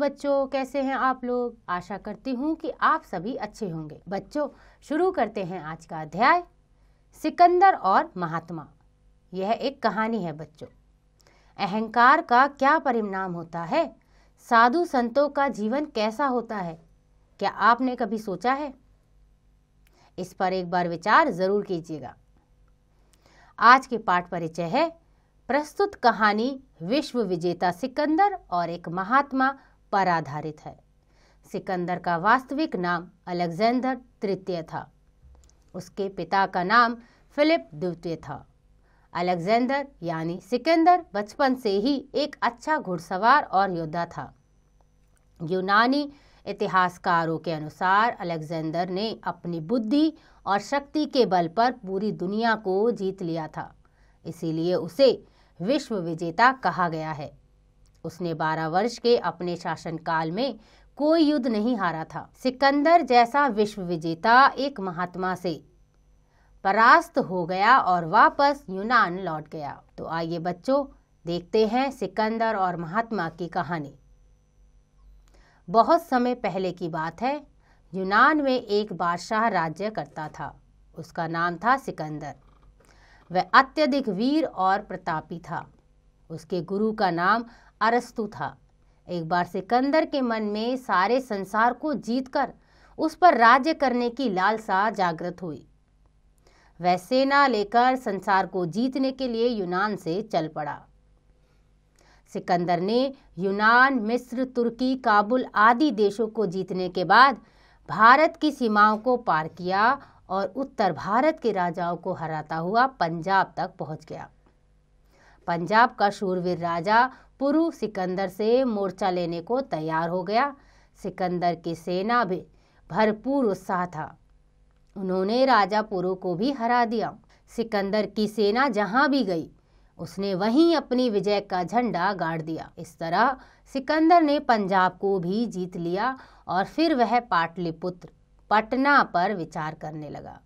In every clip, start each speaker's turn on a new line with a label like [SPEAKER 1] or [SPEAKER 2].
[SPEAKER 1] बच्चों, कैसे हैं आप लोग। आशा करती हूँ कि आप सभी अच्छे होंगे। बच्चों, शुरू करते हैं आज का अध्याय, सिकंदर और महात्मा। यह एक कहानी है बच्चों। अहंकार का क्या परिणाम होता है, साधु संतों का जीवन कैसा होता है, क्या आपने कभी सोचा है? इस पर एक बार विचार जरूर कीजिएगा। आज के पाठ परिचय है। प्रस्तुत कहानी विश्व विजेता सिकंदर और एक महात्मा पर आधारित है। सिकंदर का वास्तविक नाम अलेक्जेंडर तृतीय था। उसके पिता का नाम फिलिप द्वितीय था। अलेक्जेंडर यानी सिकंदर बचपन से ही एक अच्छा घुड़सवार और योद्धा था। यूनानी इतिहासकारों के अनुसार अलेक्जेंडर ने अपनी बुद्धि और शक्ति के बल पर पूरी दुनिया को जीत लिया था, इसीलिए उसे विश्व विजेता कहा गया है। उसने 12 वर्ष के अपने शासनकाल में कोई युद्ध नहीं हारा था। सिकंदर जैसा विश्व विजेता एक महात्मा से परास्त हो गया और वापस यूनान लौट गया। तो आइए बच्चों, देखते हैं सिकंदर और महात्मा की कहानी। बहुत समय पहले की बात है। यूनान में एक बादशाह राज्य करता था। उसका नाम था सिकंदर। वह अत्यधिक वीर और प्रतापी था। उसके गुरु का नाम अरस्तु था। एक बार सिकंदर के मन में सारे संसार को जीतकर उस पर राज्य करने की लालसा जागृत हुई। वह सेना लेकर संसार को जीतने के लिए यूनान से चल पड़ा। सिकंदर ने यूनान, मिस्र, तुर्की, काबुल आदि देशों को जीतने के बाद भारत की सीमाओं को पार किया और उत्तर भारत के राजाओं को हराता हुआ पंजाब तक पहुंच गया। पंजाब का शूरवीर राजा पुरु सिकंदर से मोर्चा लेने को तैयार हो गया। सिकंदर की सेना भी भरपूर उत्साह था। उन्होंने राजा पुरु को भी हरा दिया। सिकंदर की सेना जहां भी गई, उसने वहीं अपनी विजय का झंडा गाड़ दिया। इस तरह सिकंदर ने पंजाब को भी जीत लिया और फिर वह पाटलिपुत्र, पटना पर विचार करने लगा।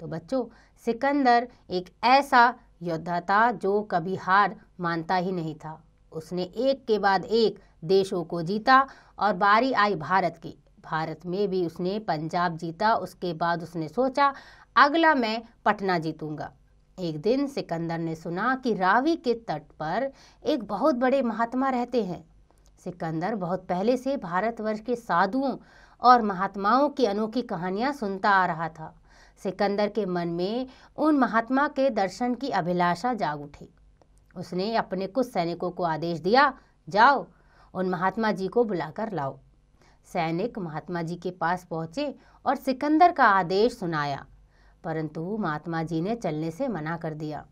[SPEAKER 1] तो बच्चों, सिकंदर एक ऐसा योद्धा था जो कभी हार मानता ही नहीं था। उसने एक के बाद एक देशों को जीता और बारी आई भारत की। भारत में भी उसने पंजाब जीता। उसके बाद उसने सोचा, अगला मैं पटना जीतूंगा। एक दिन सिकंदर ने सुना कि रावी के तट पर एक बहुत बड़े महात्मा रहते हैं। सिकंदर बहुत पहले से भारतवर्ष के साधुओं और महात्माओं की अनोखी कहानियां सुनता आ रहा था। सिकंदर के मन में उन महात्मा के दर्शन की अभिलाषा जाग उठी। उसने अपने कुछ सैनिकों को आदेश दिया, जाओ उन महात्मा जी को बुलाकर लाओ। सैनिक महात्मा जी के पास पहुंचे और सिकंदर का आदेश सुनाया, परंतु महात्मा जी ने चलने से मना कर दिया।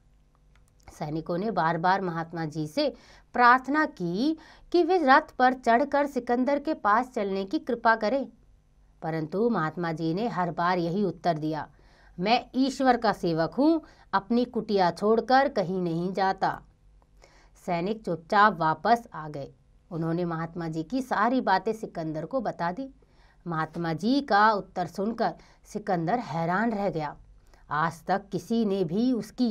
[SPEAKER 1] सैनिकों ने बार बार महात्मा जी से प्रार्थना की कि वे रथ पर चढ़कर सिकंदर के पास चलने की कृपा करें, परंतु महात्मा जी ने हर बार यही उत्तर दिया, मैं ईश्वर का सेवक हूँ, अपनी कुटिया छोड़कर कहीं नहीं जाता। सैनिक चुपचाप वापस आ गए। उन्होंने महात्मा जी की सारी बातें सिकंदर को बता दी। महात्मा जी का उत्तर सुनकर सिकंदर हैरान रह गया। आज तक किसी ने भी उसकी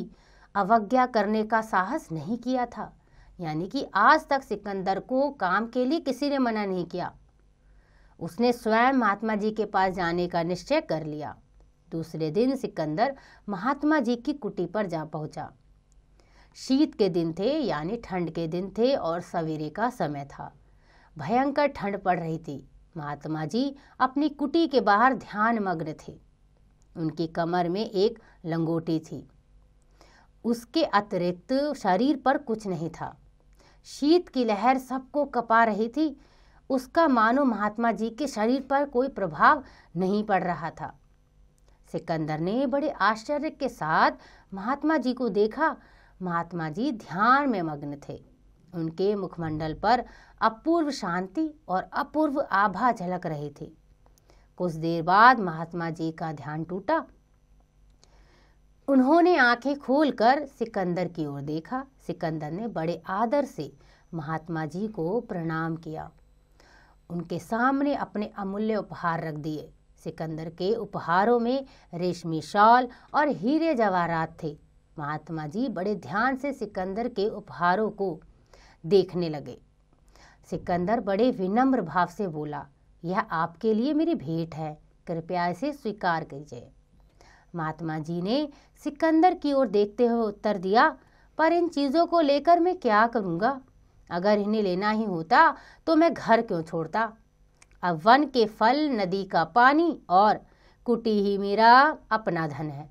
[SPEAKER 1] अवज्ञा करने का साहस नहीं किया था। यानी कि आज तक सिकंदर को काम के लिए किसी ने मना नहीं किया। उसने स्वयं महात्मा जी के पास जाने का निश्चय कर लिया। दूसरे दिन सिकंदर महात्मा जी की कुटी पर जा पहुंचा। शीत के दिन थे, यानी ठंड के दिन थे और सवेरे का समय था। भयंकर ठंड पड़ रही थी। महात्मा जी अपनी कुटी के बाहर ध्यान मग्न थे। उनकी कमर में एक लंगोटी थी। उसके अतिरिक्त शरीर पर कुछ नहीं था। शीत की लहर सबको कपा रही थी। उसका मानो महात्मा जी के शरीर पर कोई प्रभाव नहीं पड़ रहा था। सिकंदर ने बड़े आश्चर्य के साथ महात्मा जी को देखा। महात्मा जी ध्यान में मग्न थे। उनके मुखमंडल पर अपूर्व शांति और अपूर्व आभा झलक रही थी। कुछ देर बाद महात्मा जी का ध्यान टूटा। उन्होंने आंखें खोलकर सिकंदर की ओर देखा। सिकंदर ने बड़े आदर से महात्मा जी को प्रणाम किया। उनके सामने अपने अमूल्य उपहार रख दिए। सिकंदर के उपहारों में रेशमी शॉल और हीरे जवाहरात थे। महात्मा जी बड़े ध्यान से सिकंदर के उपहारों को देखने लगे। सिकंदर बड़े विनम्र भाव से बोला, यह आपके लिए मेरी भेंट है, कृपया इसे स्वीकार कीजिए। महात्मा जी ने सिकंदर की ओर देखते हुए उत्तर दिया, पर इन चीज़ों को लेकर मैं क्या करूँगा? अगर इन्हें लेना ही होता तो मैं घर क्यों छोड़ता? अब वन के फल, नदी का पानी और कुटी ही मेरा अपना धन है।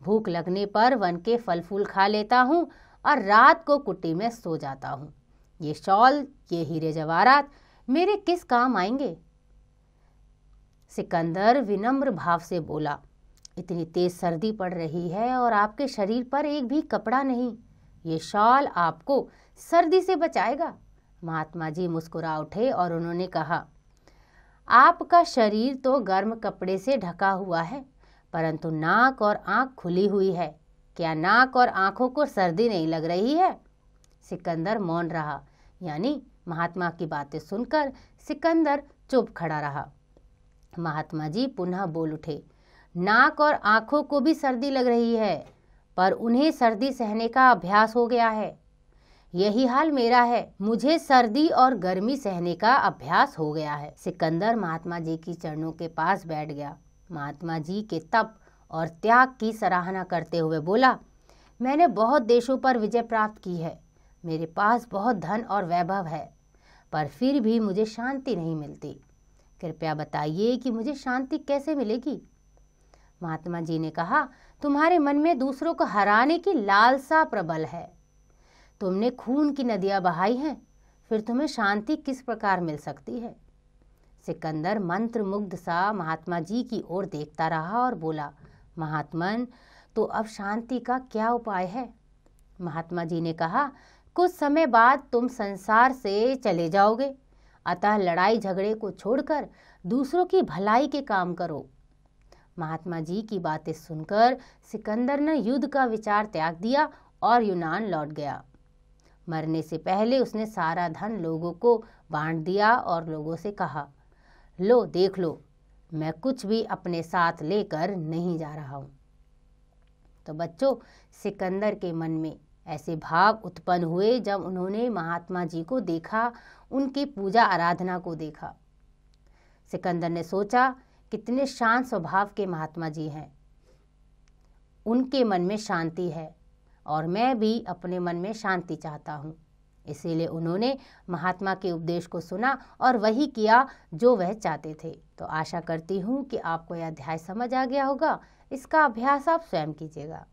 [SPEAKER 1] भूख लगने पर वन के फल फूल खा लेता हूँ और रात को कुटी में सो जाता हूँ। ये शॉल, ये हीरे जवाहरात मेरे किस काम आएंगे? सिकंदर विनम्र भाव से बोला, इतनी तेज सर्दी पड़ रही है और आपके शरीर पर एक भी कपड़ा नहीं। ये शॉल आपको सर्दी से बचाएगा। महात्मा जी मुस्कुरा उठे और उन्होंने कहा, आपका शरीर तो गर्म कपड़े से ढका हुआ है, परंतु नाक और आंख खुली हुई है। क्या नाक और आंखों को सर्दी नहीं लग रही है? सिकंदर मौन रहा, यानी महात्मा की बातें सुनकर सिकंदर चुप खड़ा रहा। महात्मा जी पुनः बोल उठे, नाक और आंखों को भी सर्दी लग रही है, पर उन्हें सर्दी सहने का अभ्यास हो गया है। यही हाल मेरा है, मुझे सर्दी और गर्मी सहने का अभ्यास हो गया है। सिकंदर महात्मा जी की चरणों के पास बैठ गया। महात्मा जी के तप और त्याग की सराहना करते हुए बोला, मैंने बहुत देशों पर विजय प्राप्त की है, मेरे पास बहुत धन और वैभव है, पर फिर भी मुझे शांति नहीं मिलती। कृपया बताइए कि मुझे शांति कैसे मिलेगी? महात्मा जी ने कहा, तुम्हारे मन में दूसरों को हराने की लालसा प्रबल है। तुमने खून की नदियां बहाई हैं, फिर तुम्हें शांति किस प्रकार मिल सकती है? सिकंदर मंत्र मुग्ध सा महात्मा जी की ओर देखता रहा और बोला, महात्मन, तो अब शांति का क्या उपाय है? महात्मा जी ने कहा, कुछ समय बाद तुम संसार से चले जाओगे, अतः लड़ाई झगड़े को छोड़कर दूसरों की भलाई के काम करो। महात्मा जी की बातें सुनकर सिकंदर ने युद्ध का विचार त्याग दिया और यूनान लौट गया। मरने से पहले उसने सारा धन लोगों को बांट दिया और लोगों से कहा, लो देख लो, मैं कुछ भी अपने साथ लेकर नहीं जा रहा हूँ। तो बच्चों, सिकंदर के मन में ऐसे भाव उत्पन्न हुए जब उन्होंने महात्मा जी को देखा, उनकी पूजा आराधना को देखा। सिकंदर ने सोचा, कितने शांत स्वभाव के महात्मा जी हैं, उनके मन में शांति है और मैं भी अपने मन में शांति चाहता हूँ। इसीलिए उन्होंने महात्मा के उपदेश को सुना और वही किया जो वह चाहते थे। तो आशा करती हूँ कि आपको यह अध्याय समझ आ गया होगा। इसका अभ्यास आप स्वयं कीजिएगा।